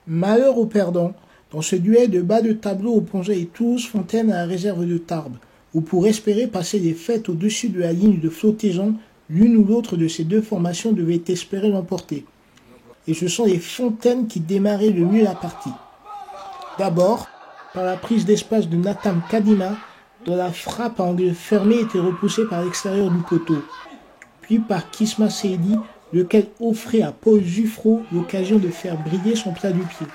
Malheur aux perdants. Dans ce duel de bas de tableau opposait les Toulouse-Fontaine à la réserve de Tarbes, où pour espérer passer les fêtes au-dessus de la ligne de flottaison, l'une ou l'autre de ces deux formations devait espérer l'emporter. Et ce sont les Fontaines qui démarraient le mieux la partie. D'abord, par la prise d'espace de Nathan Kadima, dont la frappe à angle fermé était repoussée par l'extérieur du poteau. Puis par Kisma Seydi, lequel offrait à Paul Juffreau l'occasion de faire briller son plat du pied.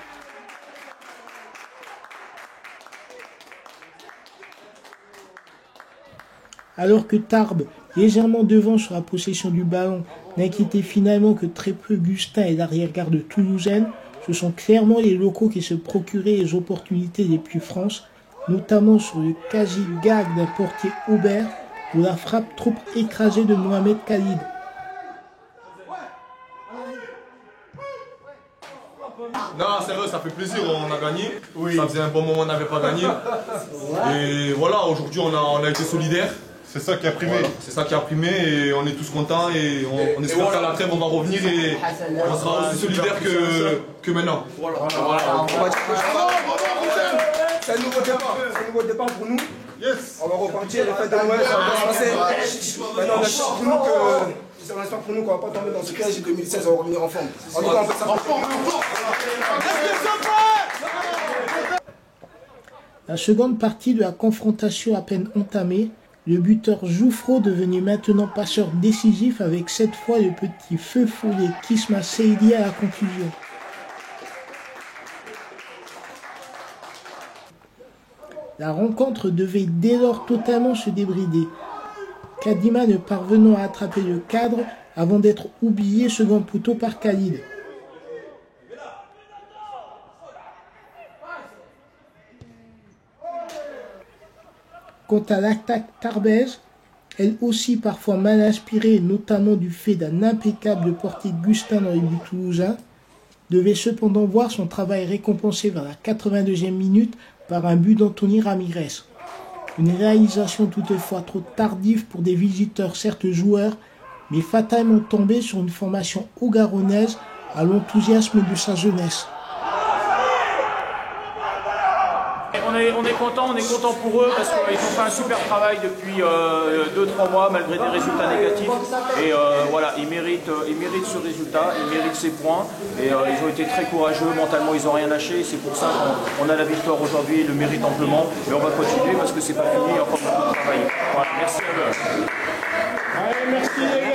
Alors que Tarbes, légèrement devant sur la possession du ballon, n'inquiétait finalement que très peu Gustin et l'arrière-garde toulousaine, ce sont clairement les locaux qui se procuraient les opportunités les plus franches, notamment sur le quasi-gag d'un portier Aubert ou la frappe trop écrasée de Mohamed Khalid. Non, sérieux, ça fait plaisir, on a gagné. Oui. Ça faisait un bon moment, on n'avait pas gagné. Et voilà, aujourd'hui, on a été solidaires. C'est ça qui a primé. Voilà, c'est ça qui a primé et on est tous contents et on espère qu'à la trêve, on va revenir et on sera aussi solidaires que maintenant. Voilà. C'est un nouveau départ pour nous. Yes. On va repartir, les fêtes de Noël, ça va se passer. Maintenant, on espère pour nous qu'on ne va pas tomber dans ce piège de 2016, on va revenir en forme. En tout cas, on fait ça. La seconde partie de la confrontation à peine entamée, le buteur Juffreau devenu maintenant passeur décisif avec cette fois le petit feu follet Kisma Seydi à la conclusion. La rencontre devait dès lors totalement se débrider. Kadima ne parvenant à attraper le cadre avant d'être oublié second poteau par Khalid. Quant à l'attaque tarbaise, elle aussi parfois mal inspirée, notamment du fait d'un impeccable portier de Gustin dans les buts toulousains, devait cependant voir son travail récompensé vers la 82e minute par un but d'Anthony Ramirez. Une réalisation toutefois trop tardive pour des visiteurs certes joueurs, mais fatalement tombés sur une formation haut-garonnaise à l'enthousiasme de sa jeunesse. On est content pour eux parce qu'ils ont fait un super travail depuis 2-3 mois malgré des résultats négatifs. Et voilà, ils méritent ce résultat, ils méritent ces points. Et ils ont été très courageux, mentalement ils n'ont rien lâché. C'est pour ça qu'on a la victoire aujourd'hui, ils le méritent amplement. Mais on va continuer parce que c'est pas fini, il y a encore beaucoup de travail. Voilà, merci à eux. Allez, merci.